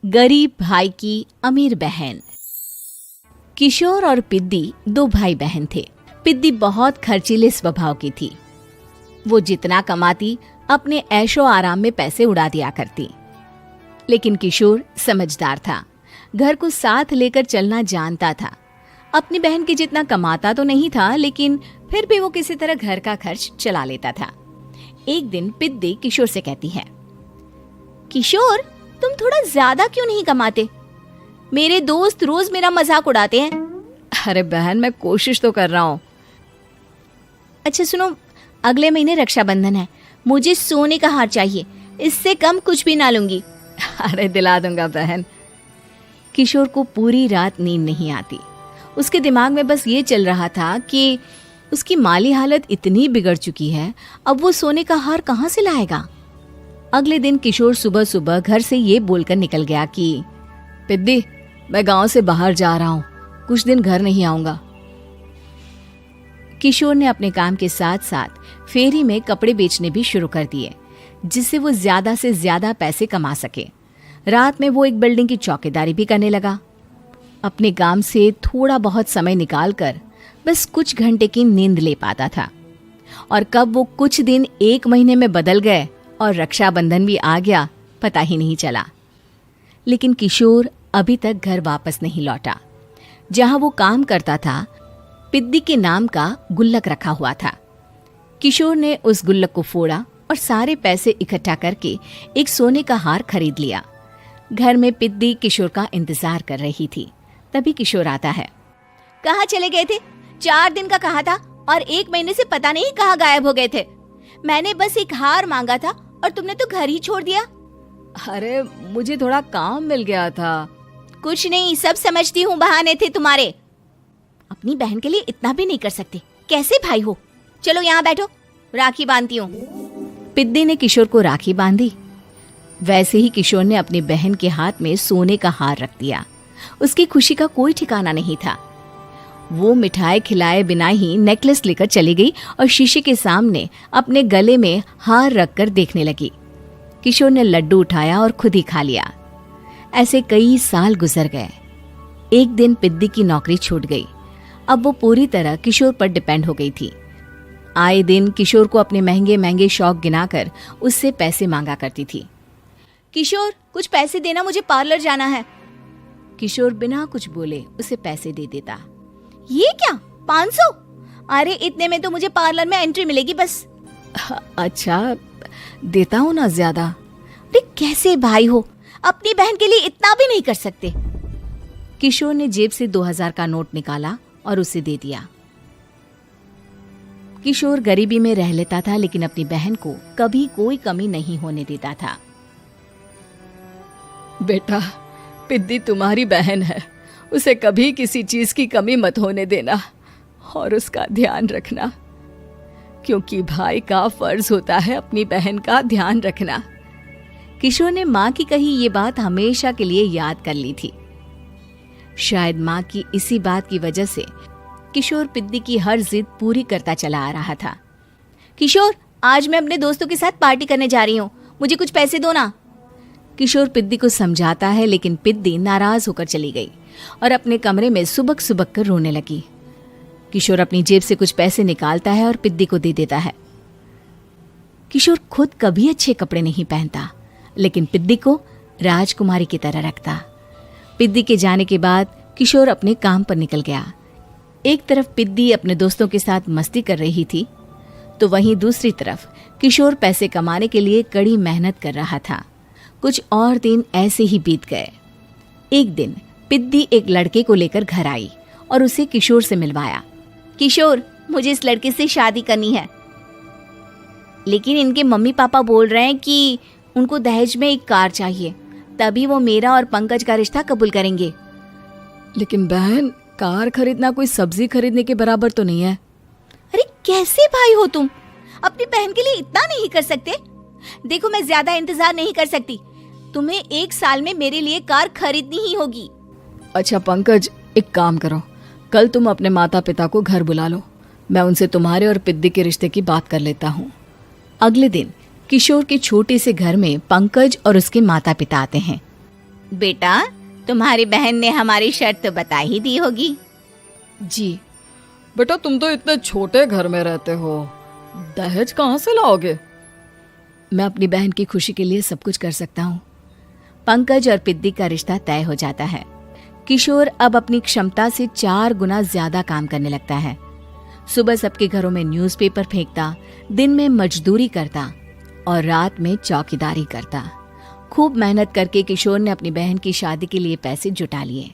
गरीब भाई की अमीर बहन। किशोर और पिद्दी दो भाई बहन थे। पिद्दी बहुत खर्चीले स्वभाव की थी। वो जितना कमाती अपने ऐशो आराम में पैसे उड़ा दिया करती। लेकिन किशोर समझदार था, घर को साथ लेकर चलना जानता था। अपनी बहन के जितना कमाता तो नहीं था, लेकिन फिर भी वो किसी तरह घर का खर्च चला लेता था। एक दिन पिद्दी किशोर से कहती है, किशोर, तुम थोड़ा ज्यादा क्यों नहीं कमाते? मेरे दोस्त रोज मेरा मजाक उड़ाते हैं। अरे बहन, मैं कोशिश तो कर रहा हूँ। अच्छा सुनो, अगले महीने रक्षाबंधन है, मुझे सोने का हार चाहिए, इससे कम कुछ भी ना लूंगी। अरे दिला दूंगा बहन। किशोर को पूरी रात नींद नहीं आती। उसके दिमाग में बस ये चल रहा था कि उसकी माली हालत इतनी बिगड़ चुकी है, अब वो सोने का हार कहाँ से लाएगा। अगले दिन किशोर सुबह सुबह घर से ये बोलकर निकल गया कि पिद्दी, मैं गांव से बाहर जा रहा हूँ, कुछ दिन घर नहीं आऊंगा। किशोर ने अपने काम के साथ साथ फेरी में कपड़े बेचने भी शुरू कर दिए, जिससे वो ज्यादा से ज्यादा पैसे कमा सके। रात में वो एक बिल्डिंग की चौकीदारी भी करने लगा। अपने काम से थोड़ा बहुत समय निकालकर बस कुछ घंटे की नींद ले पाता था। और कब वो कुछ दिन एक महीने में बदल गए और रक्षाबंधन भी आ गया, पता ही नहीं चला। लेकिन किशोर अभी तक घर वापस नहीं लौटा। जहां वो काम करता था, पिद्दी के नाम का गुल्लक रखा हुआ था। किशोर ने उस गुल्लक को फोड़ा और सारे पैसे इकट्ठा करके एक सोने का हार खरीद लिया। घर में पिद्दी किशोर का इंतजार कर रही थी। तभी किशोर आता है। कहाँ चले गए थे? 4 दिन का कहा था और 1 महीने से पता नहीं कहाँ गायब हो गए थे। मैंने बस एक हार मांगा था और तुमने तो घर ही छोड़ दिया। अरे मुझे थोड़ा काम मिल गया था। कुछ नहीं, सब समझती हूँ, बहाने थे तुम्हारे। अपनी बहन के लिए इतना भी नहीं कर सकते, कैसे भाई हो? चलो यहाँ बैठो, राखी बांधती हूँ। पिद्दी ने किशोर को राखी बांधी। वैसे ही किशोर ने अपनी बहन के हाथ में सोने का हार रख दिया। उसकी खुशी का कोई ठिकाना नहीं था। वो मिठाई खिलाए बिना ही नेकलेस लेकर चली गई और शीशे के सामने अपने गले में हार रखकर देखने लगी। किशोर ने लड्डू उठाया और खुद ही खा लिया। ऐसे कई साल गुजर गए। एक दिन पिद्दी की नौकरी छूट गई। अब वो पूरी तरह किशोर पर डिपेंड हो गई थी। आए दिन किशोर को अपने महंगे महंगे शौक गिनाकर उससे पैसे मांगा करती थी। किशोर, कुछ पैसे देना, मुझे पार्लर जाना है। किशोर बिना कुछ बोले उसे पैसे दे देता। ये क्या, 500? अरे इतने में तो मुझे पार्लर में एंट्री मिलेगी बस। अच्छा, देता हूँ ना ज्यादा। अरे कैसे भाई हो, अपनी बहन के लिए इतना भी नहीं कर सकते। किशोर ने जेब से 2000 का नोट निकाला और उसे दे दिया। किशोर गरीबी में रह लेता था, लेकिन अपनी बहन को कभी कोई कमी नहीं होने देता था। बेटा, पिद्दी तुम्हारी बहन है, उसे कभी किसी चीज की कमी मत होने देना और उसका ध्यान रखना, क्योंकि भाई का फर्ज होता है अपनी बहन का ध्यान रखना। किशोर ने माँ की कही ये बात हमेशा के लिए याद कर ली थी। शायद माँ की इसी बात की वजह से किशोर पिद्दी की हर जिद पूरी करता चला आ रहा था। किशोर, आज मैं अपने दोस्तों के साथ पार्टी करने जा रही हूँ, मुझे कुछ पैसे दो ना। किशोर पिद्दी को समझाता है, लेकिन पिद्दी नाराज होकर चली गई और अपने कमरे में सुबक सुबक कर रोने लगी। किशोर अपनी जेब से कुछ पैसे निकालता है और पिद्दी को दे देता है। किशोर खुद कभी अच्छे कपड़े नहीं पहनता, लेकिन पिद्दी को राजकुमारी की तरह रखता। पिद्दी के जाने के बाद किशोर अपने काम पर निकल गया। एक तरफ पिद्दी अपने दोस्तों के साथ मस्ती कर रही थी, तो वहीं दूसरी तरफ किशोर पैसे कमाने के लिए कड़ी मेहनत कर रहा था। कुछ और दिन ऐसे ही बीत गए। एक दिन पिद्दी एक लड़के को लेकर घर आई और उसे किशोर से मिलवाया। किशोर, मुझे इस लड़के से शादी करनी है, लेकिन इनके मम्मी पापा बोल रहे हैं कि उनको दहेज में एक कार चाहिए, तभी वो मेरा और पंकज का रिश्ता कबूल करेंगे। लेकिन बहन, कार खरीदना कोई सब्जी खरीदने के बराबर तो नहीं है। अरे कैसे भाई हो तुम, अपनी बहन के लिए इतना नहीं कर सकते? देखो, मैं ज्यादा इंतजार नहीं कर सकती, तुम्हें 1 साल में मेरे लिए कार खरीदनी ही होगी। अच्छा पंकज, एक काम करो, कल तुम अपने माता पिता को घर बुला लो, मैं उनसे तुम्हारे और पिद्दी के रिश्ते की बात कर लेता हूँ। अगले दिन किशोर के छोटे से घर में पंकज और उसके माता पिता आते हैं। बेटा, तुम्हारी बहन ने हमारी शर्त तो बता ही दी होगी। जी बेटा, तुम तो इतने छोटे घर में रहते हो, दहेज कहाँ से लाओगे? मैं अपनी बहन की खुशी के लिए सब कुछ कर सकता हूँ। पंकज और पिद्दी का रिश्ता तय हो जाता है। किशोर अब अपनी क्षमता से 4 गुना ज्यादा काम करने लगता है। सुबह सबके घरों में न्यूज़पेपर फेंकता, दिन में मजदूरी करता और रात में चौकीदारी करता। खूब मेहनत करके किशोर ने अपनी बहन की शादी के लिए पैसे जुटा लिए।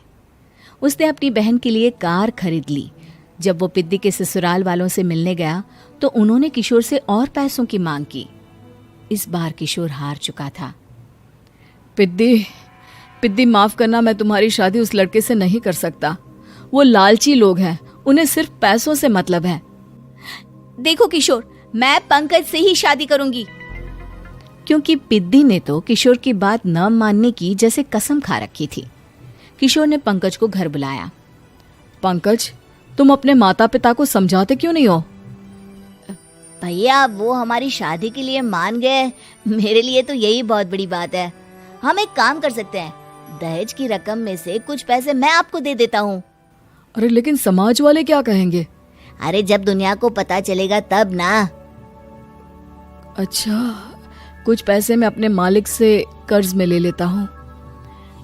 उसने अपनी बहन के लिए कार खरीद ली। जब वो पिद्दी के ससुराल वालों से मिलने गया तो उन्होंने किशोर से और पैसों की मांग की। इस बार किशोर हार चुका था। पिद्दी माफ करना, मैं तुम्हारी शादी उस लड़के से नहीं कर सकता। वो लालची लोग हैं, उन्हें सिर्फ पैसों से मतलब है। देखो किशोर, मैं पंकज से ही शादी करूंगी। क्योंकि पिद्दी ने तो किशोर की बात न मानने की जैसे कसम खा रखी थी। किशोर ने पंकज को घर बुलाया। पंकज, तुम अपने माता पिता को समझाते क्यों नहीं हो? भैया, वो हमारी शादी के लिए मान गए, मेरे लिए तो यही बहुत बड़ी बात है। हम एक काम कर सकते हैं, दहेज की रकम में से कुछ पैसे मैं आपको दे देता हूँ। अरे लेकिन समाज वाले क्या कहेंगे? अरे जब दुनिया को पता चलेगा तब ना। अच्छा, कुछ पैसे मैं अपने मालिक से कर्ज में ले लेता हूँ।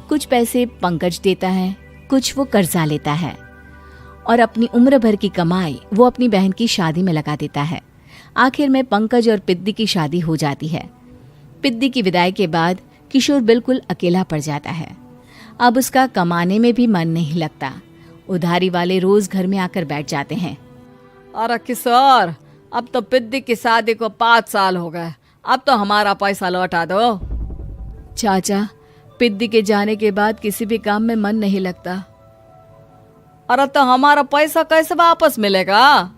कुछ पैसे पंकज देता है, कुछ वो कर्जा लेता है और अपनी उम्र भर की कमाई वो अपनी बहन की शादी में लगा देता है। आखिर में पंकज और पिद्दी की शादी हो जाती है। पिद्दी की विदाई के बाद किशोर बिल्कुल अकेला पड़ जाता है। अब उसका कमाने में भी मन नहीं लगता। उधारी वाले रोज घर में आकर बैठ जाते हैं। अरे किशोर, अब तो पिद्दी की शादी को 5 साल हो गए, अब तो हमारा पैसा लौटा दो। चाचा, पिद्दी के जाने के बाद किसी भी काम में मन नहीं लगता। अरे तो हमारा पैसा कैसे वापस मिलेगा?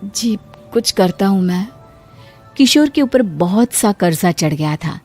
जी, कुछ करता हूँ मैं। किशोर के ऊपर बहुत सा कर्जा चढ़ गया था।